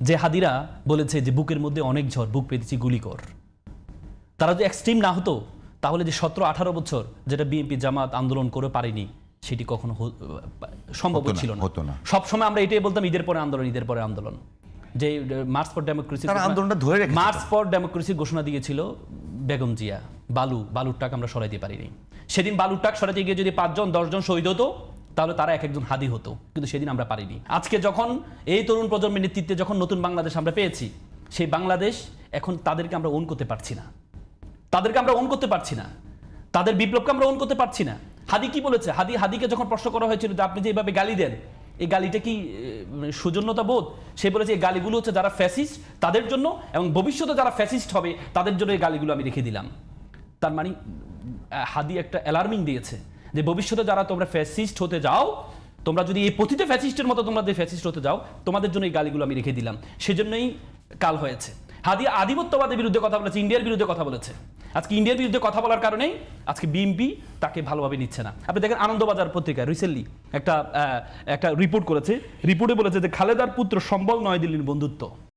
যে হাদিরা বলেছে যে বুকের মধ্যে অনেক ঝড়, বুক পেতেছি গুলি কর, তারা যদি এক্সট্রিম না হতো তাহলে যে 17-18 বছর যেটা বিএনপি জামাত আন্দোলন করে পারেনি সেটি কখনো সম্ভব ছিল না। সবসময় আমরা এটাই বলতাম ঈদের পরে আন্দোলন, ঈদের পরে আন্দোলন। যে মার্চ ফর ডেমোক্রেসি আন্দোলনটা ধরে রেখেছে, মার্চ ফর ডেমোক্রেসি ঘোষণা দিয়েছিল বেগম জিয়া, বালুর টাক আমরা সরাইতে পারিনি। সেদিন বালুর টাক সরাইতে গিয়ে যদি 5 জন 10 জন শহীদ হতো তাহলে তারা এক একজন হাদি হতো, কিন্তু সেদিন আমরা পারিনি। আজকে যখন এই তরুণ প্রজন্মের নেতৃত্বে যখন নতুন বাংলাদেশ আমরা পেয়েছি, সেই বাংলাদেশ এখন তাদেরকে আমরা ওন করতে পারছি না, তাদের বিপ্লবকে আমরা ওন করতে পারছি না। হাদি কি বলেছে? হাদিকে যখন প্রশ্ন করা হয়েছিল যে আপনি যে এইভাবে গালি দেন, এই গালিটা কি সৌজন্যতা বোধ? সে বলেছে এই গালিগুলো হচ্ছে যারা ফ্যাসিস্ট তাদের জন্য, এবং ভবিষ্যতে যারা ফ্যাসিস্ট হবে তাদের জন্য এই গালিগুলো আমি রেখে দিলাম। তার মানে হাদি একটা অ্যালার্মিং দিয়েছে যে ভবিষ্যতে যারা তোমরা ফ্যাসিস্ট হতে যাও, তোমরা যদি এই পতিত ফ্যাসিস্টের মতো তোমরা যে ফ্যাসিস্ট হতে যাও, তোমাদের জন্য এই গালিগুলো আমি রেখে দিলাম। সেজন্যই কাল হয়েছে। হাদি আধিপত্যবাদের বিরুদ্ধে কথা বলেছে, ইন্ডিয়ার বিরুদ্ধে কথা বলেছে। আজকে ইন্ডিয়ার বিরুদ্ধে কথা বলার কারণেই আজকে বিএনপি তাকে ভালোভাবে নিচ্ছে না। আপনি দেখেন আনন্দবাজার পত্রিকা রিসেন্টলি একটা রিপোর্ট করেছে, রিপোর্টে বলেছে যে খালেদার পুত্র সম্বল নয়াদিল্লির বন্ধুত্ব।